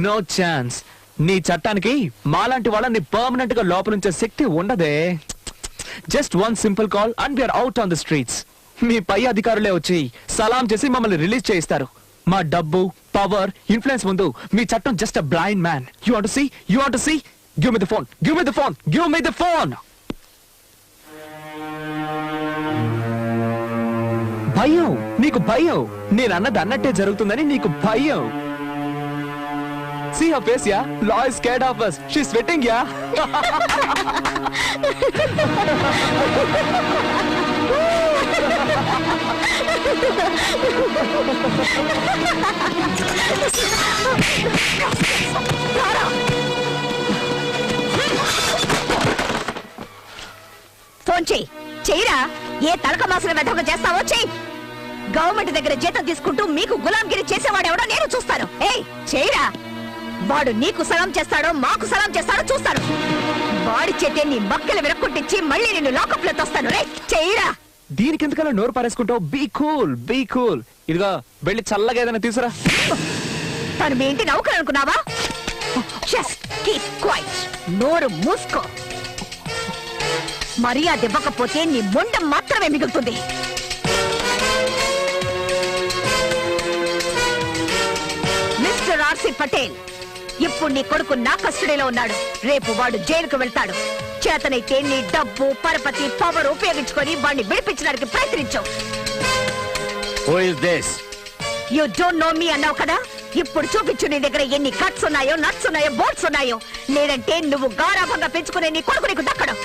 No chance. నీ చట్టానికి మాలాంటి వాళ్ళని పర్మనెంట్ గా లోపలుంచే శక్తి ఉండదే. Just one simple call and we're out on the streets. మీ పై అధికారులే వచ్చి సలాం చేసి మమ్మల్ని రిలీజ్ చేయిస్తారు. మా డబ్బు, పవర్, ఇన్ఫ్లుయెన్స్ ముందు మీ చట్టం just a blind man. You want to see? You want to see? Give me the phone. Give me the phone. Give me the phone. భయం. నీకు భయం. నేను అన్నది అన్నట్టే జరుగుతుందని నీకు భయం. See her face, yeah? Law is scared of us. She's sweating, yeah? Phone చెయ్యి. చెయ్యరా. ఏ తలక మాసిన వెధక చేస్తావో చెయ్యి. గవర్నమెంట్ దగ్గర జీతం తీసుకుంటూ మీకు గులాంగిరి చేసేవాడు ఎవడో నేను చూస్తాను. ఏయ్ చెయ్యరా. వాడు నీకు సలాం చేస్తాడో మాకు సలాం చేస్తాడో చూస్తాను. వాడి చేతే నీ మక్కలు విరక్కొట్టించి మళ్ళీ నిన్ను లాకప్ లో తోస్తాను. రే చెయ్యరా. దీనికి ఎందుకలా నోరు పారేసుకుంటావు? Be cool, be cool. ఇదిగో వెళ్ళి చల్లగా ఏదైనా తీసురా. తను మీ ఇంటి నౌకరు అనుకున్నావా? Just keep quiet. నోరు మూసుకో. మర్యాద ఇవ్వకపోతే నీ మొండం మాత్రమే మిగులుతుంది. మిస్టర్ ఆర్సి పటేల్, ఇప్పుడు నీ కొడుకు నా కస్టడీలో ఉన్నాడు. రేపు వాడు జైలుకు వెళ్తాడు. చేతనైతే నీ డబ్బు, పరపతి, పవర్ ఉపయోగించుకొని వాడిని విడిపించడానికి ప్రయత్నించు. Who is this? You don't know me అన్నావు కదా. ఇప్పుడు చూపించు నీ దగ్గర ఎన్ని కట్స్ ఉన్నాయో, నట్స్ ఉన్నాయో, బోల్ట్స్ ఉన్నాయో. లేదంటే నువ్వు గారాభంగా పెంచుకునే నీ కొడుకు నీకు దక్కడు.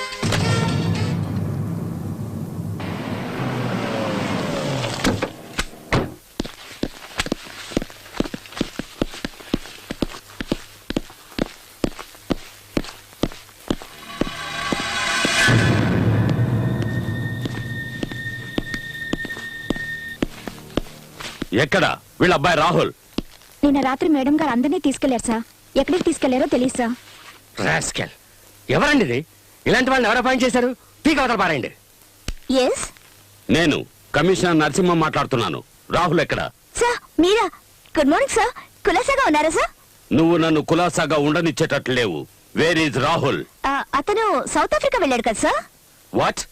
ఎక్కడ వీళ్ళ అబ్బాయి రాహుల్? నిన్న రాత్రి మేడం గారు అందరినీ తీసుకెళ్లారు సార్. ఎక్కడికి తీసుకెళ్లారో తెలియదు సార్. రాస్కెల్. ఎవరండి ఇది? ఇలాంటి వాళ్ళని ఎవరు అపాయింట్ చేశారు? పీక అవతల పారండి. ఎస్, నేను కమిషనర్ నరసింహ మాట్లాడుతున్నాను. రాహుల్ ఎక్కడ? సార్ మీరా? Good morning sir. కులాసాగా ఉన్నారా సార్? నువ్వు నన్ను కులాసాగా ఉండనిచ్చేటట్లు లేవు. Where is Rahul? అతను సౌత్ ఆఫ్రికా వెళ్ళాడు కదా సార్. వాట్?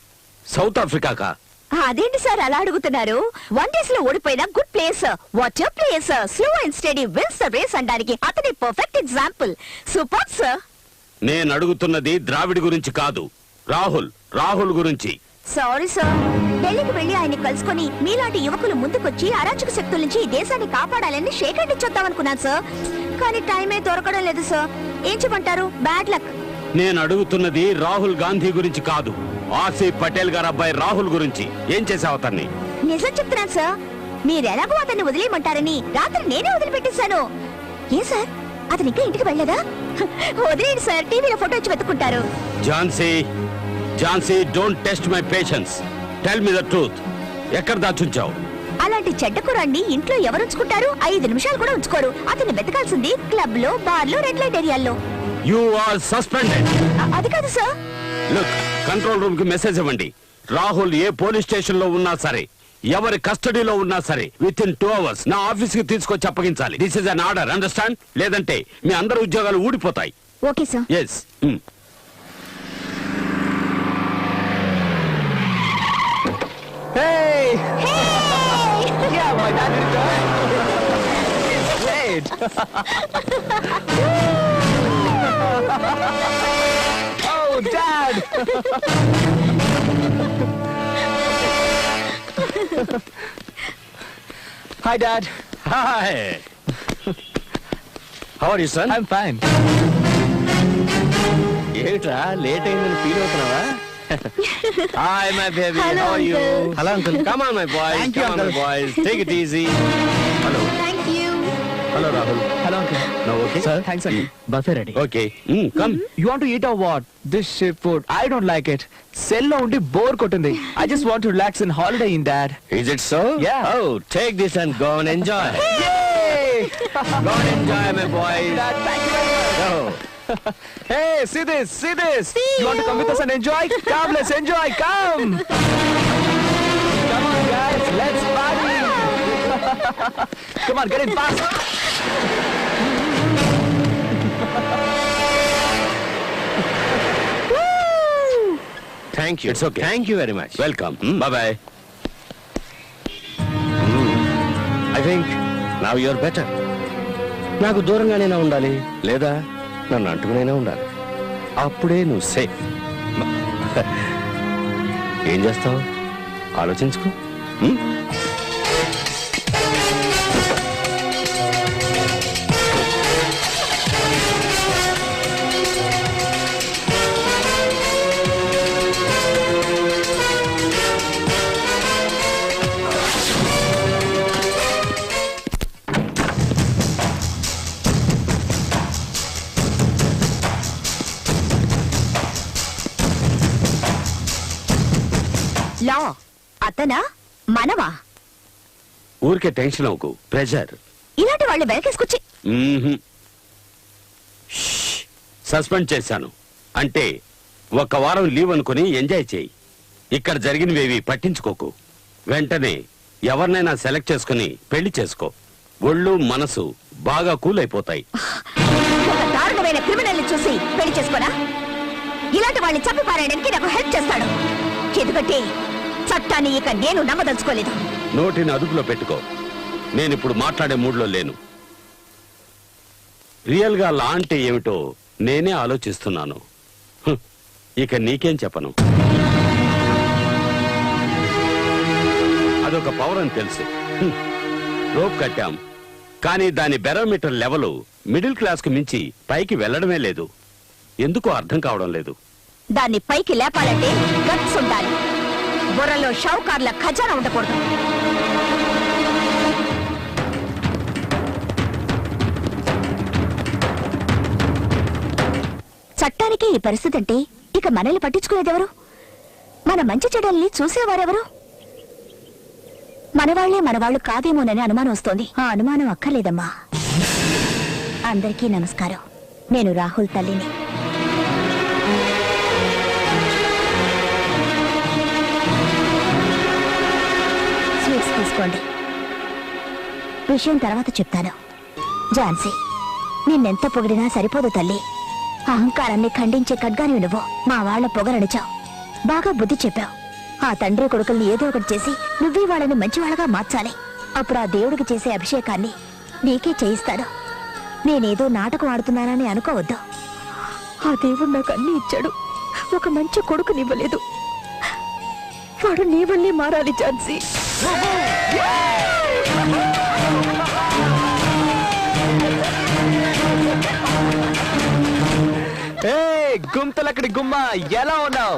సౌత్ ఆఫ్రికాకా? అదేంటి సార్ అలా అడుగుతున్నారు? 1 days లో ఓడిపోయిన good place. What your place. Slow and steady wins the race అనడానికి అతని పర్ఫెక్ట్ ఎగ్జాంపుల్. Super sir. నేను అడుగుతున్నది ద్రావిడ్ గురించి కాదు, రాహుల్ గురించి. Sorry sir. ఢిల్లీకి వెళ్లి ఆయన కలుసుకొని మీలాంటి యువకులు ముందుకొచ్చి అరాచక శక్తుల నుంచి ఈ దేశాన్ని కాపాడాలని షేక్ హ్యాండ్ ఇచ్చొద్దాం అనుకున్నాను సార్. కానీ టైమే దొరకడం లేదు సార్. ఏం చెప్పంటారు? Bad luck. నేను అడుగుతున్నది రాహుల్ గాంధీ గురించి కాదు, ఆర్సీ పటేల్ గారు అబ్బాయి రాహుల్ గురించి. ఏం చేసావు అతన్ని? నిజం చెప్తున్నాను సార్. మీరెలాగో అతన్ని వదిలేయమంటారని రాత్రి నేనే వదిలిపెట్టేశాను. ఏ సార్, అతను ఇంకా ఇంటికి వెళ్ళదా? వదిలేండి సార్, టీవీలో ఫోటో వచ్చి వెతుక్కుంటారు. Jhansi, don't test my patience. Tell me the truth. ఎక్కడ దాచుంచావు? అలాంటి చెడ్డ కురాన్ని ఇంట్లో ఎవరు ఉంచుకుంటారు? 5 నిమిషాలు కూడా ఉంచుకోరు. అతన్ని వెతకాల్సింది క్లబ్ లో, బార్ లో, రెడ్ లైట్ ఏరియాల్లో. You are suspended. అది కాదు సార్. లుక్, కంట్రోల్ రూమ్ కి మెసేజ్ ఇవ్వండి. రాహుల్ ఏ పోలీస్ స్టేషన్ లో ఉన్నా సరే, ఎవరి కస్టడీలో ఉన్నా సరే, విత్ ఇన్ 2 hours నా ఆఫీస్ కి తీసుకొచ్చి అప్పగించాలి. This is an order, understand? లేదంటే మీ అందరి ఉద్యోగాలు ఊడిపోతాయి. Okay sir. Yes. Hey! Yeah, my dad did it. Great. Oh, Dad! Hi, Dad. Hi. How are you, son? I'm fine. ఏమిట్రా లేట్ అయిందని feel అవుతున్నావా? Hi, my baby. Hello, How are you? uncle. Hello, uncle. Come on, my boys. Thank you, Come on, my uncle. boys. Take it easy. Hello. Thank you. Hello, Rahul. Hello, Uncle. Now, okay? Sir, thanks, Uncle. Buffet ready. Okay. Come. You want to eat or what? This ship food, I don't like it. Cell lo undi bore kotundi. I just want to relax and holiday in, Dad. Is it so? Yeah. Oh, take this and go and enjoy. Yay! Go and enjoy, my boys. Dad, thank you very much. Go. Hey, see this, see this. You want to come with us and enjoy? Come, let's enjoy, come. Come on, guys, let's party. Come on, get in fast. Thank you It's okay. Thank you very much. Welcome boy. I think now you're better. నాకు దూరంగానైనా ఉండాలి, లేదా నన్ను అంటుకునైనా ఉండాలి. అప్పుడే నువ్వు safe. ఏం చేస్తావు ఆలోచించుకో. లా అతనా మనవా? ఊరికే టెన్షన్ అవ్వకు, ప్రెషర్. ఇలాంటి వాళ్ళు వెనకేసుకొచ్చి సస్పెండ్ చేశాను అంటే 1 వారం లీవ్ అనుకుని ఎంజాయ్ చేయి. ఇక్కడ జరిగినవేవి పట్టించుకోకు. వెంటనే ఎవరినైనా సెలెక్ట్ చేసుకుని పెళ్లి చేసుకో. ఒళ్ళు మనసు బాగా కూల్ అయిపోతాయి. ఒక దారుణమైన క్రిమినల్ చూసి పెళ్లి చేసుకోనా? ఇలాంటి వాళ్ళని చంపి పారేయడానికి నాకు హెల్ప్ చేస్తాడు. ఎందుకంటే చట్టాన్ని ఇక నేను నమ్మదలుచుకోలేదు. నోటిని అదుపులో పెట్టుకో. నేనిప్పుడు మాట్లాడే మూడ్లో లేను. రియల్ గా లా అంటే ఏమిటో నేనే ఆలోచిస్తున్నాను. ఇక నీకేం చెప్పను. అదొక పవర్ అని తెలుసు. రోప్ కట్టాం, కానీ దాని బెరోమీటర్ లెవెల్ మిడిల్ క్లాస్ కు మించి పైకి వెళ్లడమే లేదు. ఎందుకో అర్థం కావడం లేదు. దాన్ని పైకి లేపాలంటే గట్స్ ఉండాలి. బుర్రలో షౌకార్ల ఖజానా ఉండకూడదు. చట్టానికి ఈ పరిస్థితి అంటే ఇక మనల్ని పట్టించుకునేదెవరు? మన మంచి చెడ్డల్ని చూసేవారెవరు? మనవాళ్లే మనవాళ్లు కాదేమోనని అనుమానం వస్తోంది. ఆ అనుమానం అక్కర్లేదమ్మా. అందరికీ నమస్కారం. నేను రాహుల్ తల్లిని. స్వీట్స్ తీసుకోండి. విషయం తర్వాత చెప్తాను. ఝాన్సీ, నిన్నెంత పొగిడినా సరిపోదు తల్లి. అహంకారాన్ని ఖండించే ఖడ్గాని నువ్వు. మా వాళ్ల పొగరడిచావు, బాగా బుద్ధి చెప్పావు. ఆ తండ్రి కొడుకుల్ని ఏదో ఒకటి చేసి నువ్వే వాళ్ళని మంచివాళ్ళగా మార్చాలి. అప్పుడు ఆ దేవుడికి చేసే అభిషేకాన్ని నీకే చేయిస్తాడు. నేనేదో నాటకం ఆడుతున్నానని అనుకోవద్దు. ఆ దేవుడు నాకు అన్ని ఇచ్చాడు, ఒక మంచి కొడుకునివ్వలేదు. వాడు నీ వల్లే మారాలి ఝాన్సీ. గుంతలక్కడి గుమ్మ, ఎలా ఉన్నావు?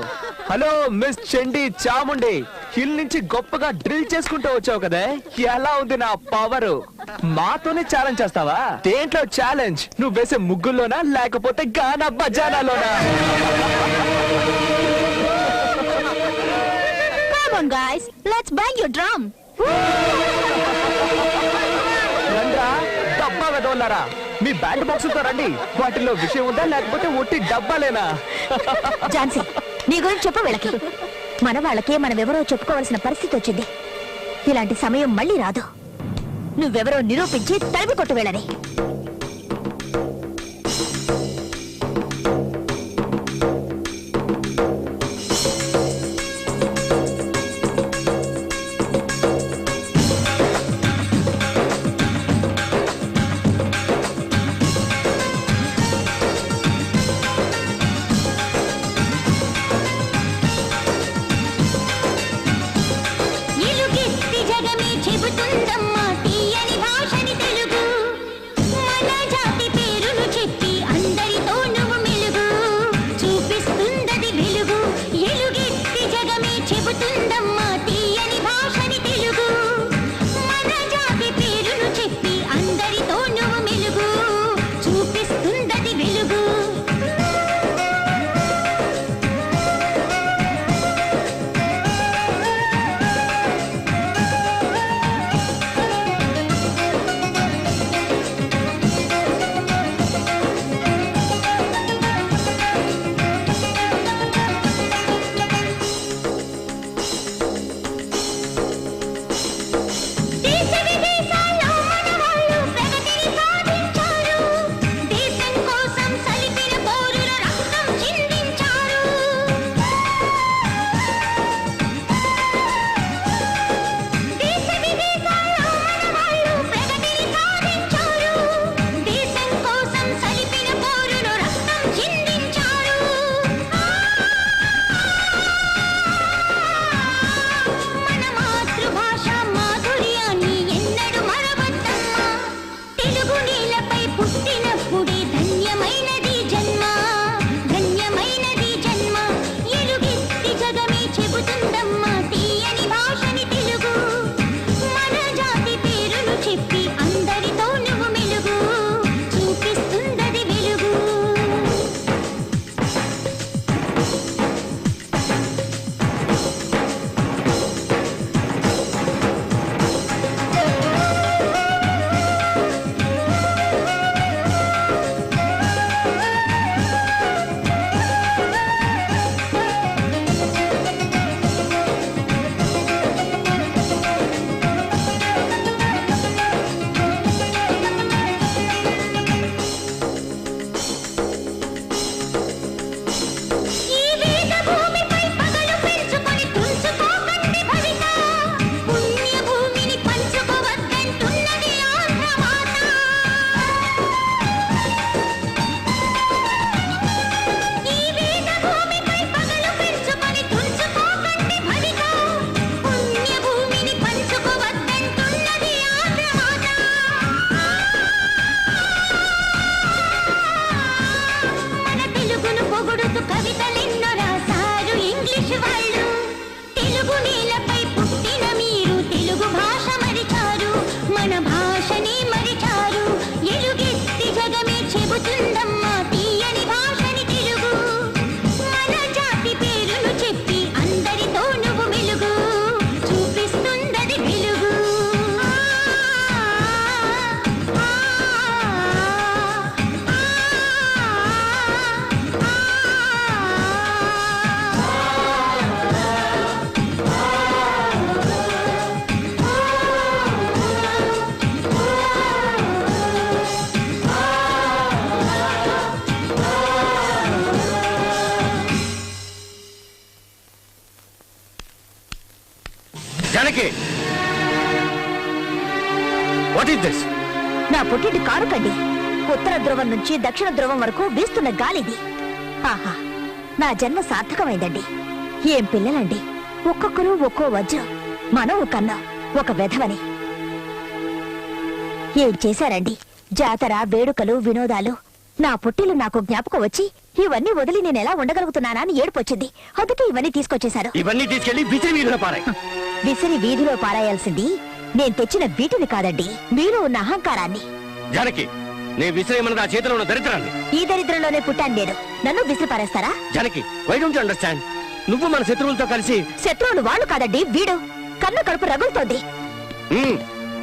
హలో మిస్ చండి చాముండి, హిల్ నుంచి గొప్పగా డ్రిల్ చేసుకుంటూ వచ్చావు కదా, ఎలా ఉంది నా పవరు? మాతోనే ఛాలెంజ్ చేస్తావా? దేంట్లో ఛాలెంజ్? నువ్వు వేసే ముగ్గుల్లోనా లేకపోతే గానా బజానాలోనా? Come on guys, let's bang your drum. రండ్రా డబ్బా వెదవల్లారా, మీ బ్యాండ్ బాక్సులతో రండి. వాటిల్లో విషయం ఉందా లేకపోతే ఒట్టి డబ్బాలేనా? ఝాన్సీ, నీ గురించి చెప్పు వీళ్ళకి. మన వాళ్ళకే మనమెవరో చెప్పుకోవాల్సిన పరిస్థితి వచ్చింది. ఇలాంటి సమయం మళ్ళీ రాదు. నువ్వెవరో నిరూపించి తరిమి కొట్టు వీళ్ళని. అప్పుడే ధన్యమైనది జన్మ ధన్యమైనది జన్మ ఎలుగెత్తి జగమే చెబుతుందమ్మా తీయని భాషని తెలుగు మన జాతి పేరును చెప్పి అందరితో నువ్వు మెలుగు చూపిస్తుందది వెలుగు ఈ వేద భూమిపై పగలు పెంచుకొని తుంచుకోకండి భవిత పుణ్య భూమిని పంచుకోవద్దంటున్నది ఆంధ్రమాత ఈ వేద భూమిపై పగలు పెంచుకొని తుంచుకోకండి భవిత పుణ్య భూమిని పంచుకోవద్దంటున్నది ఆంధ్రమాత మన తెలుగును పొగుడుతూ కవితలెన్నో రాశారు ఇంగ్లీష్ వాళ్ళు తెలుగు నేలపై పుట్టిన మీరు తెలుగు భాష మరిచారు మన భాషని మరిచారు ఎలుగెత్తి జగమే చెబుతుందమ్మా తీయని భాషని తెలుగు మన జాతి పేరును చెప్పి అందరితో నువ్వు మెలుగు చూపిస్తుందది వెలుగు జానకి, వాట్ ఈస్ దిస్? నా పుట్టింటి కారుకండి ఉత్తర ధ్రువం నుంచి దక్షిణ ధ్రువం వరకు వీస్తున్న గాలిది ఆహా నా జన్మ సార్థకమైందండి ఏం పిల్లలండి ఒక్కొక్కరు ఒక్కో వజ్రం మనం కన్నా ఒక వెధవని ఏం చేశారండి జాతర వేడుకలు వినోదాలు నా పుట్టిలు నాకు జ్ఞాపకం వచ్చి ఇవన్నీ వదిలి నేను ఎలా ఉండగలుగుతున్నానా అని ఏడుపొచ్చింది అందుకే ఇవన్నీ తీసుకొచ్చేశారు ఇవన్నీ తీసుకెళ్లి విసిరి వీధిలో పారాయి. విసిరి వీధిలో పారాయాల్సింది నేను తెచ్చిన వీటిని కాదండి మీలో ఉన్న అహంకారాన్ని జానకి, నేను విసిరేయమన్నది ఆ చేతిలో ఉన్న దరిద్రాన్ని. ఈ దరిద్రంలోనే పుట్టాను నేను నన్ను విసిరి పారేస్తారా Janaki, why don't you understand? నువ్వు మన శత్రువులతో కలిసి శత్రువులు వాళ్ళు కాదండి వీడు కన్ను కడుపు రగులుతోంది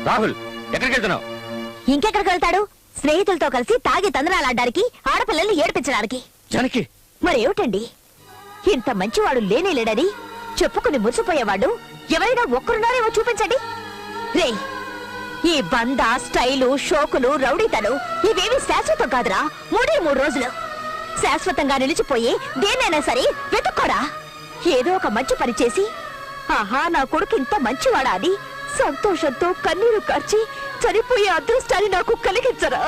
రాహుల్, ఎక్కడికి వెళ్తున్నావు? ఇంకెక్కడికి వెళ్తాడు స్నేహితులతో కలిసి తాగి తందనాలాడడానికి ఆడపిల్లల్ని ఏడిపించడానికి జానకి, మరేమిటండి ఇంత మంచివాడు లేనే లేడని చెప్పుకుని మురిసిపోయేవాడు ఎవరైనా ఒక్కరున్నారేమో చూపించండి రే ఈ బంద స్టైలు షోకులు రౌడీతలు ఇవేవి శాశ్వతం కాదురా 3 రోజులు శాశ్వతంగా నిలిచిపోయి దేన్నైనా సరే వెతుక్కోరా ఏదో ఒక మంచి పని చేసి ఆహా నా కొడుకు ఇంత మంచివాడా అని సంతోషంతో కన్నీరు కార్చి చనిపోయే అదృష్టాన్ని నాకు కలిగించరా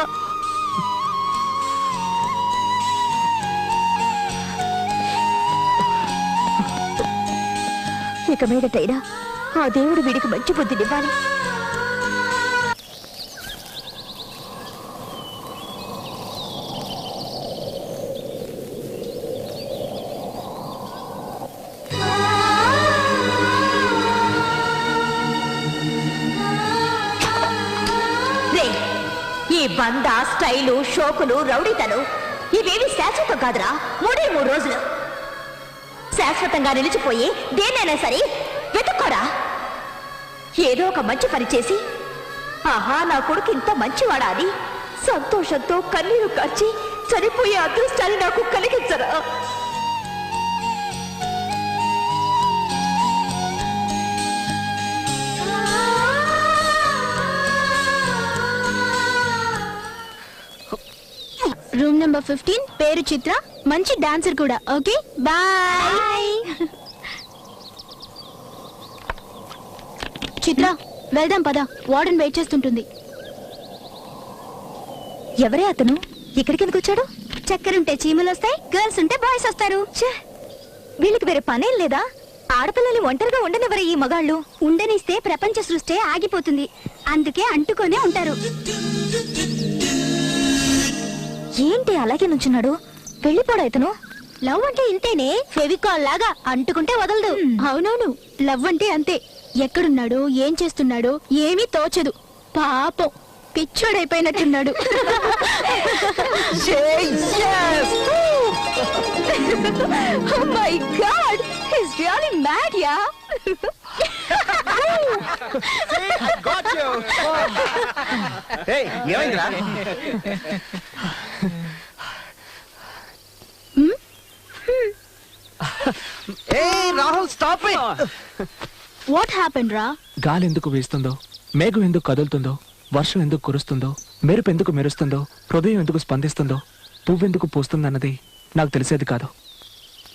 ఇక మీదటైనా ఆ దేవుడు వీడికి మంచి బుద్ధినివ్వాలి ఈ బంద స్టైలు షోకులు రౌడీతలు ఇవేవి శాశ్వతం కాదురా 3 రోజులు శాశ్వతంగా నిలిచిపోయి దేన్నైనా సరే వెతుక్కోరా ఏదో ఒక మంచి పని చేసి ఆహా నా కొడుకు ఇంత మంచివాడా అని సంతోషంతో కన్నీరు కార్చి చనిపోయే అదృష్టాన్ని నాకు కలిగించరా రూమ్ నెంబర్ 15 పేరు చిత్ర మంచి డాన్సర్ కూడా ఓకే బాయ్ చిత్ర వెళ్దాం పద వార్డెన్ వెయిట్ చేస్తుంటుంది ఎవరే అతను ఇక్కడికి ఎందుకు వచ్చాడు చక్కరుంటే చీమలు వస్తాయి గర్ల్స్ ఉంటే బాయ్స్ వస్తారు వీళ్ళకి వేరే పనేం లేదా ఆడపిల్లల్ని ఒంటరిగా ఉండనివ్వరే ఈ మగాళ్ళు ఉండనిస్తే ప్రపంచ సృష్టి ఆగిపోతుంది అందుకే అంటుకొనే ఉంటారు ఏంటి అలాగే నుంచున్నాడు? వెళ్ళిపోడా ఇతను? లవ్ అంటే ఇంతేనే, ఫెవికాల్ లాగా అంటుకుంటే వదలదు. అవునవును, లవ్ అంటే అంతే. ఎక్కడున్నాడో ఏం చేస్తున్నాడో ఏమీ తోచదు. పాపం పిచ్చోడైపోయినట్టున్నాడు. Oh my God! He's really mad, yeah? ఏమైందిరా? Rahul stop it. What happen రా? గాలి ఎందుకు వీస్తుందో, మేఘం ఎందుకు కదులుతుందో, వర్షం ఎందుకు కురుస్తుందో, మెరుపు ఎందుకు మెరుస్తుందో, హృదయం ఎందుకు స్పందిస్తుందో, పువ్వెందుకు పూస్తుందన్నది నాకు తెలిసేది కాదు.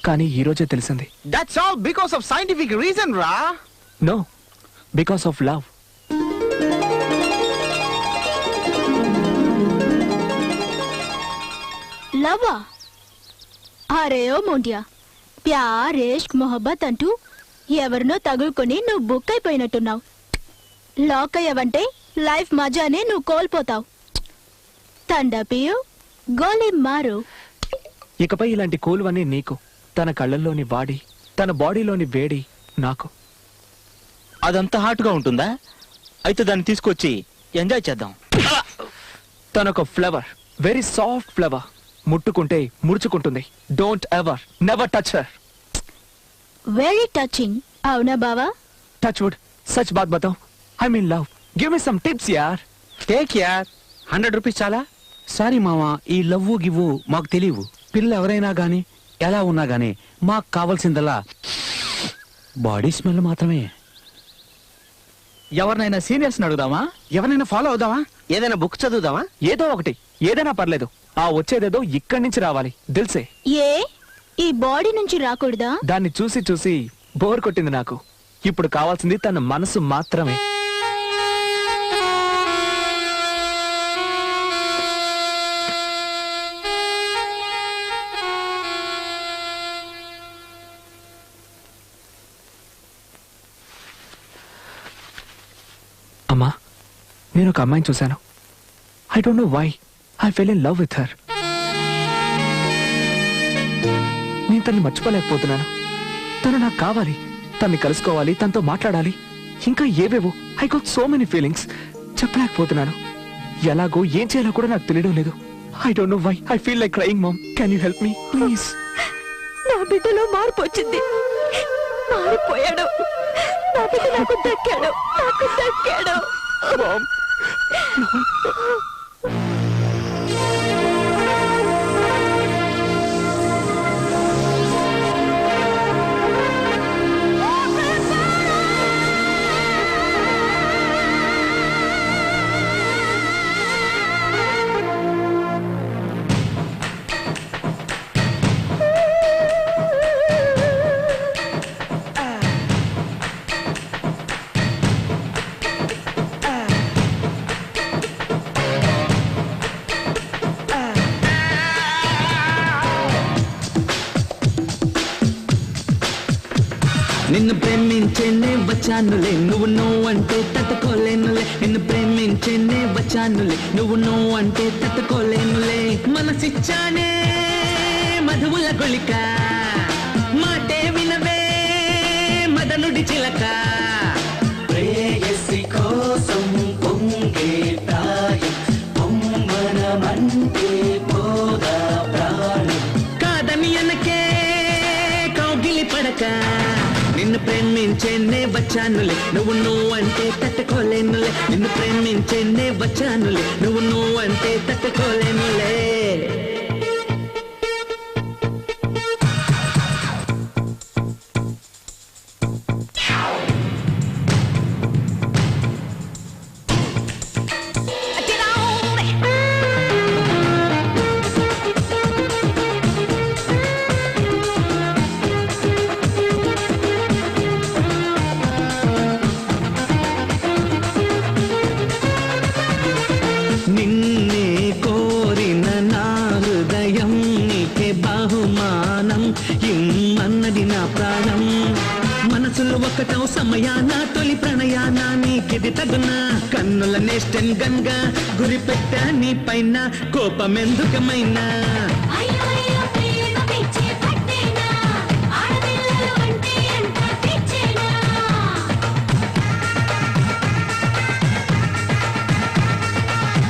కానీ ఈ రోజే తెలిసింది. That's all because of scientific reason, Ra. No, because of love. లవ్వా? అరే ఓ మోండియా, ప్యార్ ఇష్క్ మొహబ్బత్ అంటూ ఎవరినో తగులుకొని నువ్వు బుక్ అయిపోయినట్టున్నావు. లాక్ అయ్యావంటే లైఫ్ మజానే నువ్వు కోల్పోతావు. తండపియు గోలీ మారు. ఇకపై ఇలాంటి కూలువన్నీ నీకు. తన కళ్ళల్లోని వాడి, తన బాడీలోని వేడి నాకు. అదంతా హాట్ గా ఉంటుందా? అయితే దాన్ని తీసుకొచ్చి ఎంజాయ్ చేద్దాం. తనొక ఫ్లవర్, వెరీ సాఫ్ట్ ఫ్లవర్. ముట్టుకుంటే ముడుచుకుంటుంది. Don't ever, never touch her. Very touching, అవునా బావా? టచ్ వుడ్, సచ్ బాత్ బతావ్. I mean love. Give me some tips యార్. టేక్ యార్. 100 రూపీస్ చాలా? సారీ మావా, ఈ లవ్వు గివ్వు మాకు తెలియవు. పిల్ల ఎవరైనా గాని ఎలా ఉన్నా గాని మాకు కావాల్సిందల్లా బాడీ స్మెల్ మాత్రమే. ఎవరినైనా సీనియర్స్ అడుగుదామా? ఎవరైనా ఫాలో అవుదామా? ఏదైనా బుక్ చదువుదామా? ఏదో ఒకటి, ఏదైనా పర్లేదు. ఆ వచ్చేదేదో ఇక్కడి నుంచి రావాలి. దిల్సే. ఏ ఈ బాడీ నుంచి రాకూడదా? దాన్ని చూసి చూసి బోర్ కొట్టింది నాకు. ఇప్పుడు కావాల్సింది తన మనసు మాత్రమే. అమ్మా, నేను ఒక అమ్మాయిని చూశాను. I don't know why I fell in love with her. నేను తన్ని మర్చిపోలేకపోతున్నాను. తను నాకు కావాలి, తన్ని కలుసుకోవాలి, తనతో మాట్లాడాలి, ఇంకా ఏవేవో. I got so many feelings. చెప్పలేకపోతున్నాను. ఎలాగో ఏం చేయాలో కూడా నాకు తెలియడం లేదు. I don't know why I feel like crying. Mom, can you help me please? నా బిడ్డలో మార్పు వచ్చింది. మారిపోయాడు. నా బిడ్డ నాకు దక్కాడు. మామ్, నిన్ను ప్రేమించేనే వచ్చానులే, నువ్వు అంటే తట్టుకోలేనులే. నిన్ను ప్రేమించేనే వచ్చానులే, నువ్వు అంటే తట్టుకోలేనులే. మనసిచ్చానే మధువుల గొలిక, మాటే వినవే మదనుడి చిలక. ప్రేయసి కోసం పొంగే ప్రాయం, పొమ్మనమంటే పోదా ప్రాణం. కాదని అనకే కౌగిలి పడక, నిన్ను ప్రేమించేనే వచ్చానులే, నువ్వు అంటే తట్టుకోలేనులే. నిన్ను ప్రేమించేనే వచ్చానులే, నువ్వు అంటే తట్టుకోలేనులే. నిన్నే కోరిన నా హృదయం నీకే బహుమానం ఇమ్మన్నది నా ప్రాణం. మనసులో ఒకటో సమయాన తొలి ప్రణయాన నీకిది తగునా. కన్నుల నేస్టన్ గన్గా గురి పెట్టా నీ పైన కోపమెందుకమైనా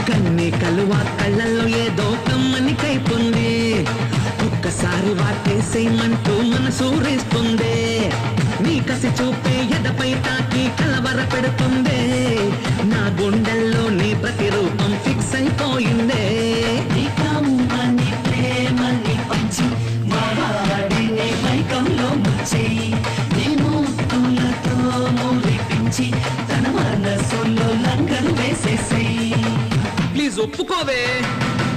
కన్ని కలువ కళ్ళల్లో ఏదో కమ్మని కైపుంది ఒక్కసారి వాటేసేయమంటూ మనసు రేస్తుంది నీ కసి చూపే ఎదపై తాకి కలవర పెడుతుందే నా గుండెల్లో నీ ప్రతిరూపం ఫిక్స్ అయిపోయిందే కమ్మని ప్రేమని పంచి మహాడిని మైకంలో ముచ్చేయి నీ మూతులతో మురిపించి తన మనసులో లంగరు వేసేసేయి ప్లీజ్ ఒప్పుకోవే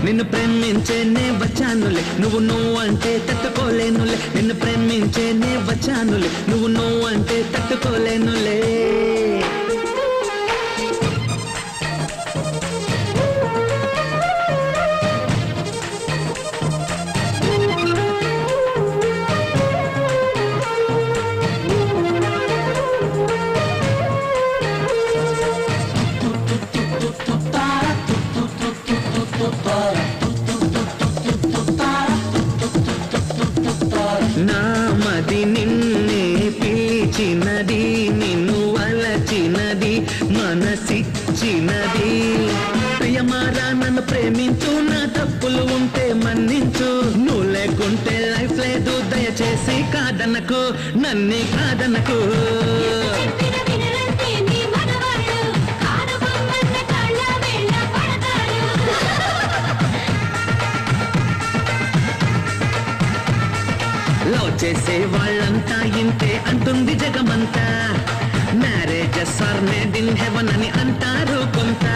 నిన్ను ప్రేమించేనే వచ్చానులే నువ్వు అంటే తట్టుకోలేనులే నిన్ను ప్రేమించేనే వచ్చానులే నువ్వు అంటే తట్టుకోలేనులే నామది నిన్నే పిలిచినది నిన్ను వలచినది మనసిచ్చినది ప్రియమారా నన్ను ప్రేమించు నా తప్పులు ఉంటే మన్నించు నువ్వు లేకుంటే లైఫ్ లేదు దయచేసి కాదనకు నన్నే కాదనకు లవ్ చేసే వాళ్ళంతా ఇంతే అంటుంది జగమంతా marriages are made in heaven అని అంటారు కొంత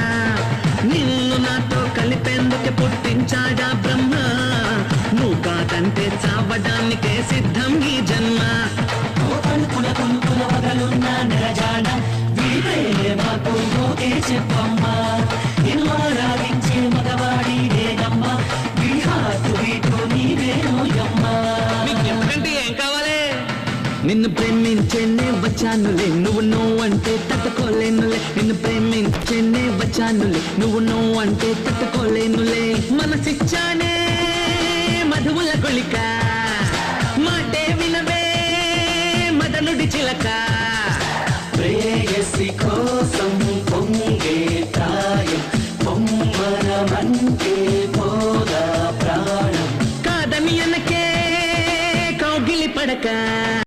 నిన్ను నాతో కలిపేందుకే పుట్టించాడా బ్రహ్మ నువ్వు కాదంటే చావడానికే సిద్ధం ఈ జన్మ కొనుక్కుల వగలున్న నిరజాడ వీరే మాకు ఓకే చెప్పమ్మా నిన్ను ఆరాధించే మగవాడి లేదమ్మా విహాతు వీటు నీవేనోయమ్మా ఏం కావాలి నిన్ను ప్రేమించేనే వచ్చానులే నువ్వు అంటే తట్టుకోలేనులే నిన్ను ప్రేమించేనే వచ్చానులే నువ్వు అంటే తట్టుకోలేనులే మనసిచ్చానే మధువుల కొలిక మాటే వినవే మదనుడి చిలక ప్రేయసి కోసం పొంగే ప్రాయం పొమ్మనమంటే పోదా ప్రాణం కాదని అనకే కౌగిలి పడక